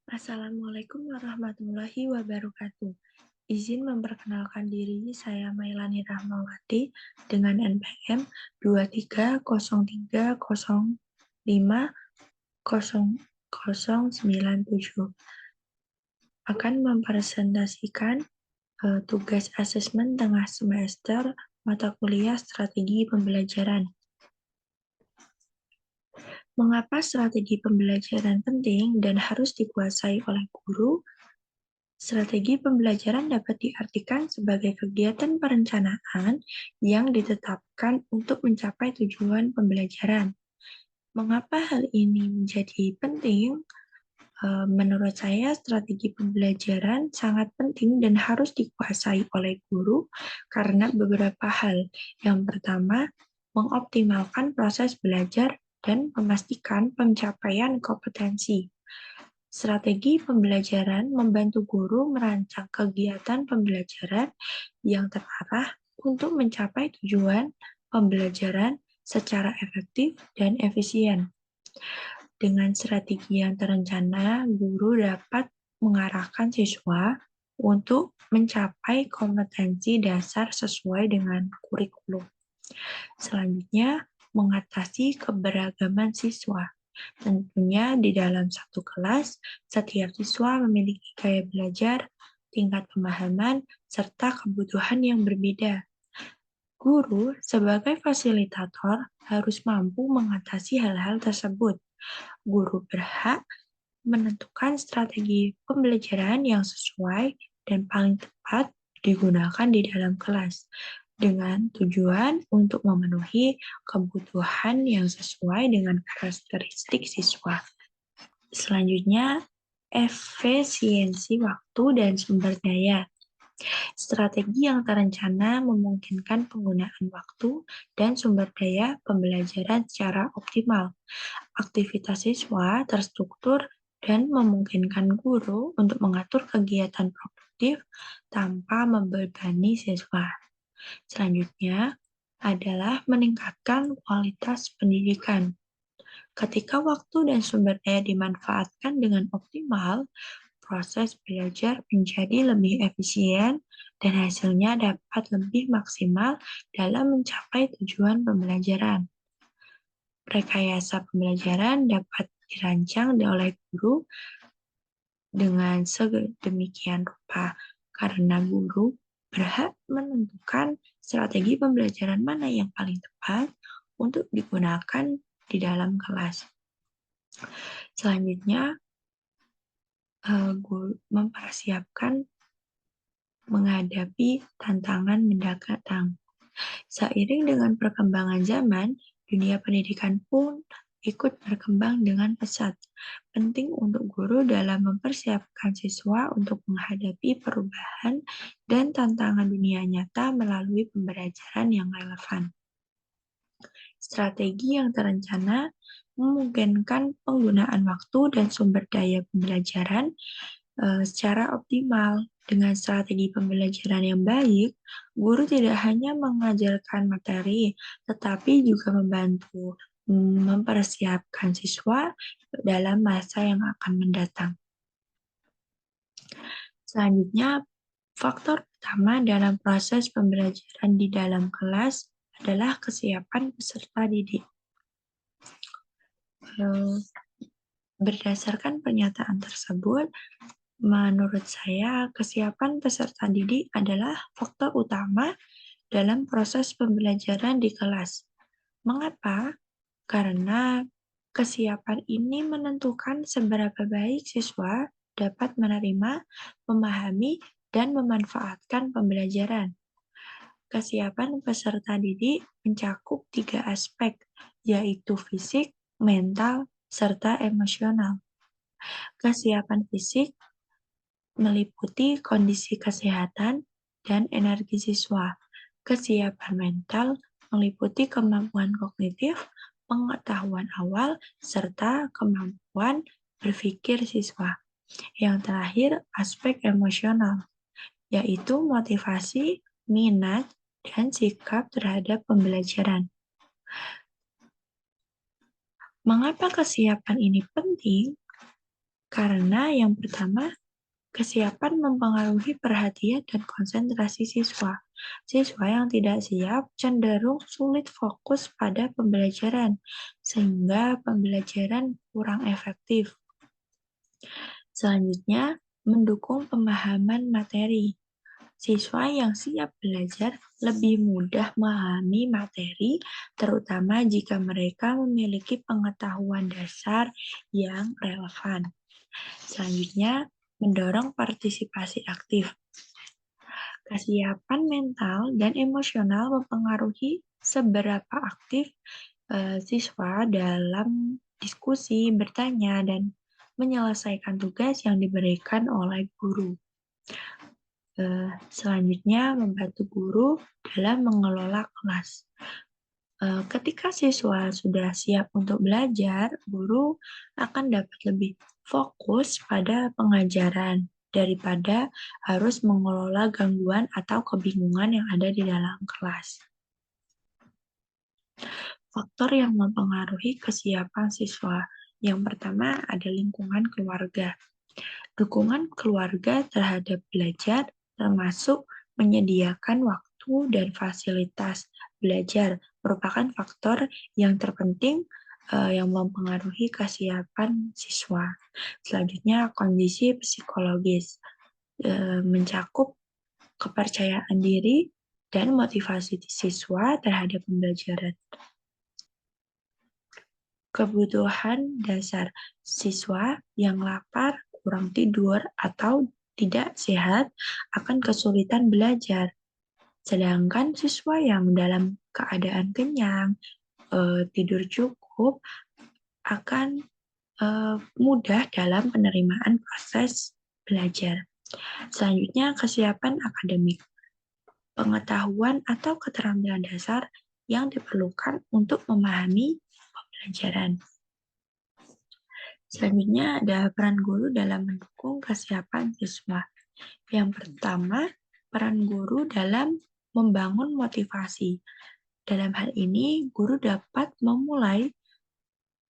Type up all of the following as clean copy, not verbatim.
Assalamualaikum warahmatullahi wabarakatuh. Izin memperkenalkan diri, saya Mailani Rahmawati dengan NPM 2303050097. Akan mempresentasikan tugas asesmen tengah semester mata kuliah strategi pembelajaran. Mengapa strategi pembelajaran penting dan harus dikuasai oleh guru? Strategi pembelajaran dapat diartikan sebagai kegiatan perencanaan yang ditetapkan untuk mencapai tujuan pembelajaran. Mengapa hal ini menjadi penting? Menurut saya, strategi pembelajaran sangat penting dan harus dikuasai oleh guru karena beberapa hal. Yang pertama, mengoptimalkan proses belajar dan memastikan pencapaian kompetensi. Strategi pembelajaran membantu guru merancang kegiatan pembelajaran yang terarah untuk mencapai tujuan pembelajaran secara efektif dan efisien. Dengan strategi yang terencana, guru dapat mengarahkan siswa untuk mencapai kompetensi dasar sesuai dengan kurikulum. Selanjutnya, mengatasi keberagaman siswa. Tentunya di dalam satu kelas, setiap siswa memiliki gaya belajar, tingkat pemahaman, serta kebutuhan yang berbeda. Guru sebagai fasilitator harus mampu mengatasi hal-hal tersebut. Guru berhak menentukan strategi pembelajaran yang sesuai dan paling tepat digunakan di dalam kelas dengan tujuan untuk memenuhi kebutuhan yang sesuai dengan karakteristik siswa. Selanjutnya, efisiensi waktu dan sumber daya. Strategi yang terencana memungkinkan penggunaan waktu dan sumber daya pembelajaran secara optimal. Aktivitas siswa terstruktur dan memungkinkan guru untuk mengatur kegiatan produktif tanpa membebani siswa. Selanjutnya adalah meningkatkan kualitas pendidikan. Ketika waktu dan sumber daya dimanfaatkan dengan optimal, proses belajar menjadi lebih efisien dan hasilnya dapat lebih maksimal dalam mencapai tujuan pembelajaran. Rekayasa pembelajaran dapat dirancang oleh guru dengan sedemikian rupa karena guru berhak menentukan strategi pembelajaran mana yang paling tepat untuk digunakan di dalam kelas. Selanjutnya, guru mempersiapkan menghadapi tantangan mendatang. Seiring dengan perkembangan zaman, dunia pendidikan pun ikut berkembang dengan pesat. Penting untuk guru dalam mempersiapkan siswa untuk menghadapi perubahan dan tantangan dunia nyata melalui pembelajaran yang relevan. Strategi yang terencana memungkinkan penggunaan waktu dan sumber daya pembelajaran secara optimal. Dengan strategi pembelajaran yang baik, guru tidak hanya mengajarkan materi, tetapi juga membantu mempersiapkan siswa dalam masa yang akan mendatang. Selanjutnya, faktor utama dalam proses pembelajaran di dalam kelas adalah kesiapan peserta didik. Berdasarkan pernyataan tersebut, menurut saya, kesiapan peserta didik adalah faktor utama dalam proses pembelajaran di kelas. Mengapa? Karena kesiapan ini menentukan seberapa baik siswa dapat menerima, memahami, dan memanfaatkan pembelajaran. Kesiapan peserta didik mencakup 3 aspek, yaitu fisik, mental, serta emosional. Kesiapan fisik meliputi kondisi kesehatan dan energi siswa. Kesiapan mental meliputi kemampuan kognitif, pengetahuan awal, serta kemampuan berpikir siswa. Yang terakhir, aspek emosional, yaitu motivasi, minat, dan sikap terhadap pembelajaran. Mengapa kesiapan ini penting? Karena yang pertama, kesiapan mempengaruhi perhatian dan konsentrasi siswa. Siswa yang tidak siap cenderung sulit fokus pada pembelajaran, sehingga pembelajaran kurang efektif. Selanjutnya, mendukung pemahaman materi. Siswa yang siap belajar lebih mudah memahami materi, terutama jika mereka memiliki pengetahuan dasar yang relevan. Selanjutnya, mendorong partisipasi aktif. Kesiapan mental dan emosional mempengaruhi seberapa aktif siswa dalam diskusi, bertanya, dan menyelesaikan tugas yang diberikan oleh guru. Selanjutnya, membantu guru dalam mengelola kelas. Ketika siswa sudah siap untuk belajar, guru akan dapat lebih fokus pada pengajaran daripada harus mengelola gangguan atau kebingungan yang ada di dalam kelas. Faktor yang mempengaruhi kesiapan siswa. Yang pertama ada lingkungan keluarga. Dukungan keluarga terhadap belajar termasuk menyediakan waktu dan fasilitas belajar merupakan faktor yang terpenting yang mempengaruhi kesiapan siswa. Selanjutnya, kondisi psikologis mencakup kepercayaan diri dan motivasi siswa terhadap pembelajaran. Kebutuhan dasar siswa yang lapar, kurang tidur, atau tidak sehat akan kesulitan belajar. Sedangkan siswa yang dalam keadaan kenyang, tidur cukup, akan mudah dalam penerimaan proses belajar. Selanjutnya, kesiapan akademik. Pengetahuan atau keterampilan dasar yang diperlukan untuk memahami pembelajaran. Selanjutnya ada peran guru dalam mendukung kesiapan siswa. Yang pertama, peran guru dalam membangun motivasi. Dalam hal ini, guru dapat memulai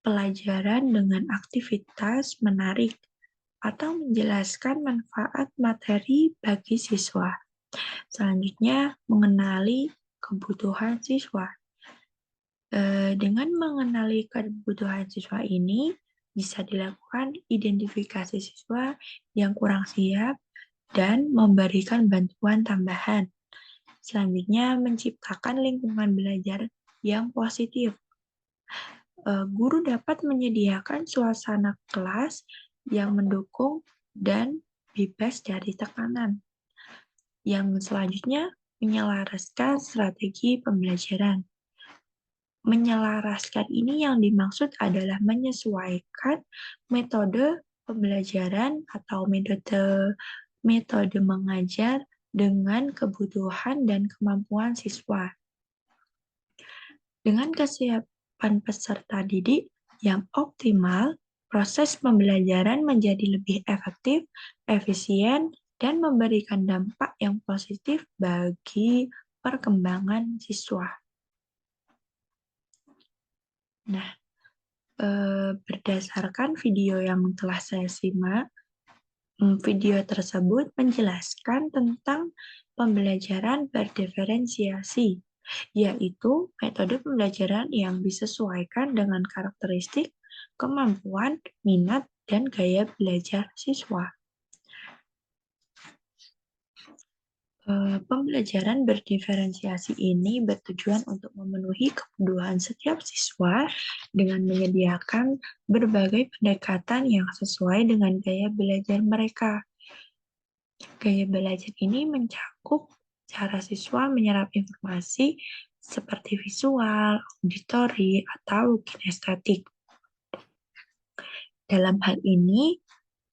pelajaran dengan aktivitas menarik atau menjelaskan manfaat materi bagi siswa. Selanjutnya, mengenali kebutuhan siswa. Dengan mengenali kebutuhan siswa ini, bisa dilakukan identifikasi siswa yang kurang siap dan memberikan bantuan tambahan. Selanjutnya, menciptakan lingkungan belajar yang positif. Guru dapat menyediakan suasana kelas yang mendukung dan bebas dari tekanan. Yang selanjutnya, menyelaraskan strategi pembelajaran. Menyelaraskan ini yang dimaksud adalah menyesuaikan metode pembelajaran atau metode mengajar dengan kebutuhan dan kemampuan siswa. Dengan kesiapan peserta didik yang optimal, proses pembelajaran menjadi lebih efektif, efisien, dan memberikan dampak yang positif bagi perkembangan siswa. Nah, berdasarkan video yang telah saya simak, video tersebut menjelaskan tentang pembelajaran berdiferensiasi, yaitu metode pembelajaran yang disesuaikan dengan karakteristik, kemampuan, minat, dan gaya belajar siswa. Pembelajaran berdiferensiasi ini bertujuan untuk memenuhi kebutuhan setiap siswa dengan menyediakan berbagai pendekatan yang sesuai dengan gaya belajar mereka. Gaya belajar ini mencakup cara siswa menyerap informasi seperti visual, auditori, atau kinestetik. Dalam hal ini,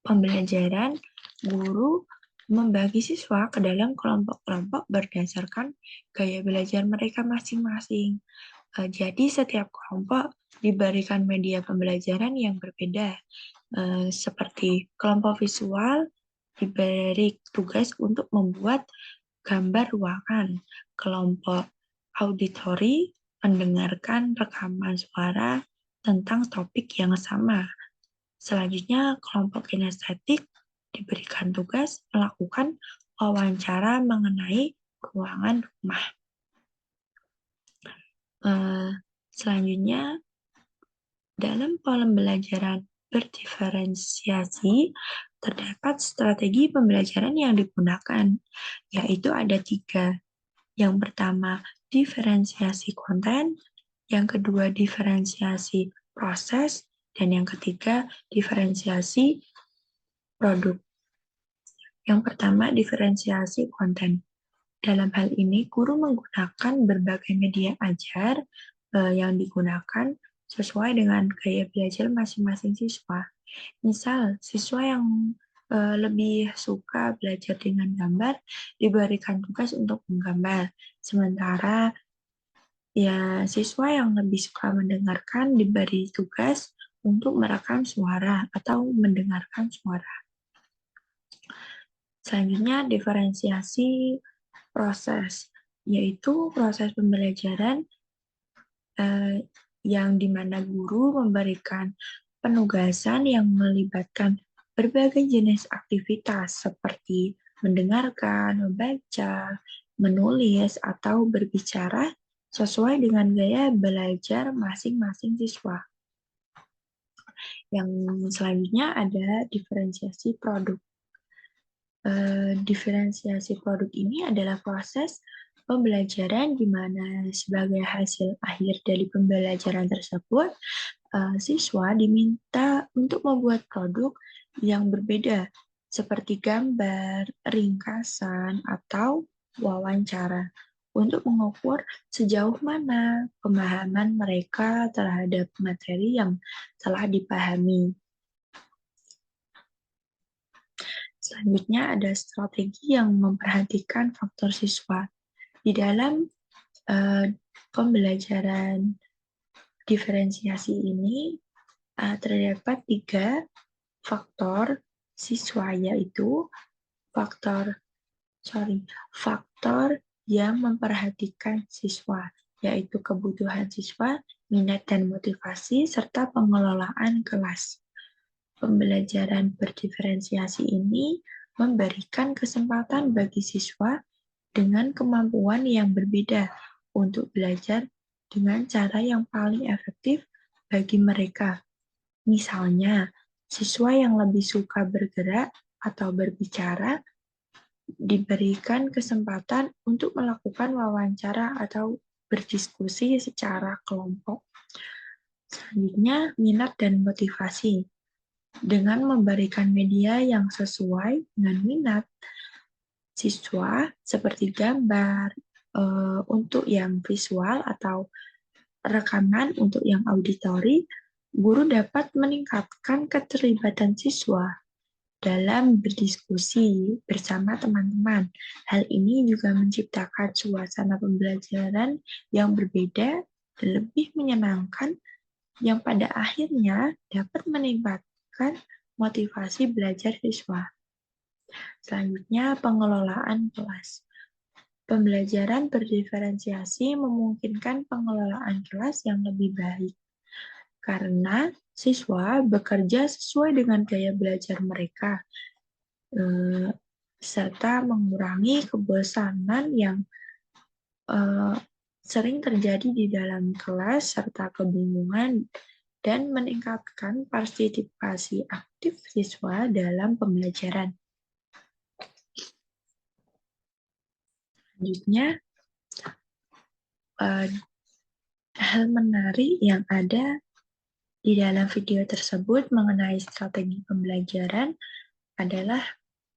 pembelajaran guru membagi siswa ke dalam kelompok-kelompok berdasarkan gaya belajar mereka masing-masing. Jadi setiap kelompok diberikan media pembelajaran yang berbeda. Seperti kelompok visual diberi tugas untuk membuat gambar ruangan. Kelompok auditori mendengarkan rekaman suara tentang topik yang sama. Selanjutnya, kelompok kinestetik diberikan tugas melakukan wawancara mengenai ruangan rumah. Selanjutnya, dalam pola pembelajaran berdiferensiasi, terdapat strategi pembelajaran yang digunakan, yaitu ada 3. Yang pertama, diferensiasi konten, yang kedua, diferensiasi proses, dan yang ketiga, diferensiasi produk. Yang pertama, diferensiasi konten. Dalam hal ini, guru menggunakan berbagai media ajar yang digunakan sesuai dengan gaya belajar masing-masing siswa. Misal, siswa yang lebih suka belajar dengan gambar diberikan tugas untuk menggambar. Sementara ya siswa yang lebih suka mendengarkan diberi tugas untuk merekam suara atau mendengarkan suara. Selanjutnya, diferensiasi proses, yaitu proses pembelajaran yang dimana guru memberikan penugasan yang melibatkan berbagai jenis aktivitas seperti mendengarkan, membaca, menulis, atau berbicara sesuai dengan gaya belajar masing-masing siswa. Yang selanjutnya ada diferensiasi produk. Diferensiasi produk ini adalah proses pembelajaran di mana sebagai hasil akhir dari pembelajaran tersebut, siswa diminta untuk membuat produk yang berbeda, seperti gambar, ringkasan, atau wawancara, untuk mengukur sejauh mana pemahaman mereka terhadap materi yang telah dipahami. Selanjutnya ada strategi yang memperhatikan faktor siswa. Di dalam pembelajaran diferensiasi ini terdapat 3 faktor siswa, yaitu faktor yang memperhatikan siswa, yaitu kebutuhan siswa, minat dan motivasi, serta pengelolaan kelas. Pembelajaran berdiferensiasi ini memberikan kesempatan bagi siswa dengan kemampuan yang berbeda untuk belajar dengan cara yang paling efektif bagi mereka. Misalnya, siswa yang lebih suka bergerak atau berbicara diberikan kesempatan untuk melakukan wawancara atau berdiskusi secara kelompok. Selanjutnya, minat dan motivasi. Dengan memberikan media yang sesuai dengan minat siswa, seperti gambar untuk yang visual atau rekaman untuk yang auditori, guru dapat meningkatkan keterlibatan siswa dalam berdiskusi bersama teman-teman. Hal ini juga menciptakan suasana pembelajaran yang berbeda dan lebih menyenangkan, yang pada akhirnya dapat meningkatkan motivasi belajar siswa. Selanjutnya, pengelolaan kelas. Pembelajaran berdiferensiasi memungkinkan pengelolaan kelas yang lebih baik, karena siswa bekerja sesuai dengan gaya belajar mereka, serta mengurangi kebosanan yang sering terjadi di dalam kelas serta kebingungan, dan meningkatkan partisipasi aktif siswa dalam pembelajaran. Selanjutnya, hal menarik yang ada di dalam video tersebut mengenai strategi pembelajaran adalah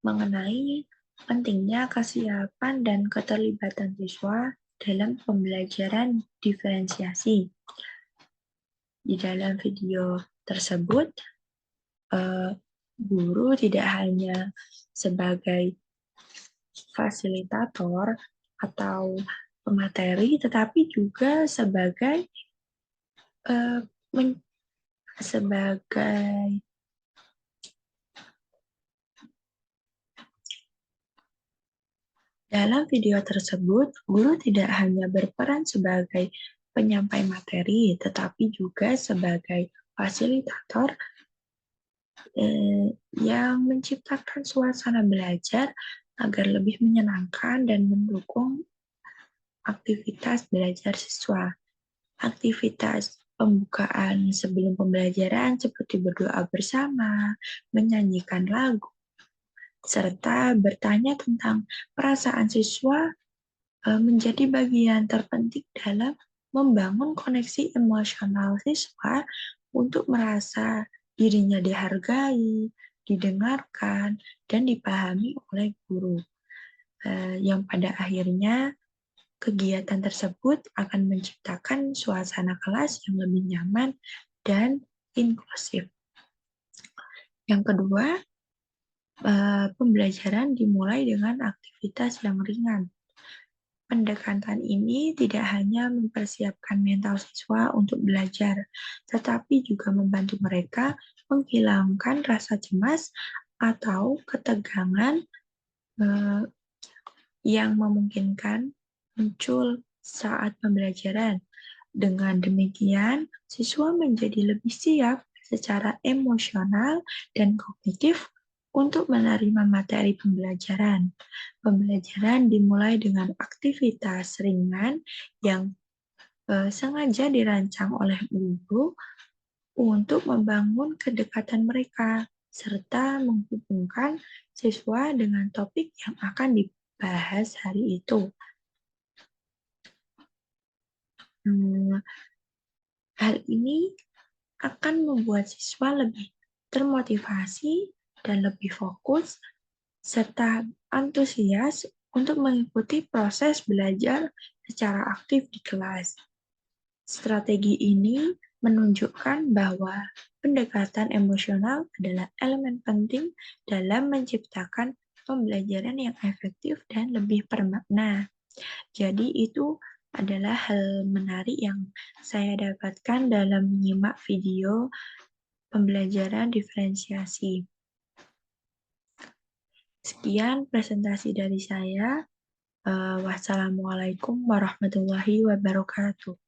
mengenai pentingnya kesiapan dan keterlibatan siswa dalam pembelajaran diferensiasi. Di dalam video tersebut, guru tidak hanya sebagai fasilitator atau pemateri, tetapi juga sebagai dalam video tersebut, guru tidak hanya berperan sebagai penyampai materi, tetapi juga sebagai fasilitator yang menciptakan suasana belajar agar lebih menyenangkan dan mendukung aktivitas belajar siswa. Aktivitas pembukaan sebelum pembelajaran seperti berdoa bersama, menyanyikan lagu, serta bertanya tentang perasaan siswa menjadi bagian terpenting dalam membangun koneksi emosional siswa untuk merasa dirinya dihargai, didengarkan, dan dipahami oleh guru. Yang pada akhirnya kegiatan tersebut akan menciptakan suasana kelas yang lebih nyaman dan inklusif. Yang kedua, pembelajaran dimulai dengan aktivitas yang ringan. Pendekatan ini tidak hanya mempersiapkan mental siswa untuk belajar, tetapi juga membantu mereka menghilangkan rasa cemas atau ketegangan yang memungkinkan muncul saat pembelajaran. Dengan demikian, siswa menjadi lebih siap secara emosional dan kognitif untuk menerima materi pembelajaran. Pembelajaran dimulai dengan aktivitas ringan yang sengaja dirancang oleh guru untuk membangun kedekatan mereka, serta menghubungkan siswa dengan topik yang akan dibahas hari itu. Hal ini akan membuat siswa lebih termotivasi dan lebih fokus, serta antusias untuk mengikuti proses belajar secara aktif di kelas. Strategi ini menunjukkan bahwa pendekatan emosional adalah elemen penting dalam menciptakan pembelajaran yang efektif dan lebih bermakna. Jadi itu adalah hal menarik yang saya dapatkan dalam menyimak video pembelajaran diferensiasi. Sekian presentasi dari saya. Wassalamualaikum warahmatullahi wabarakatuh.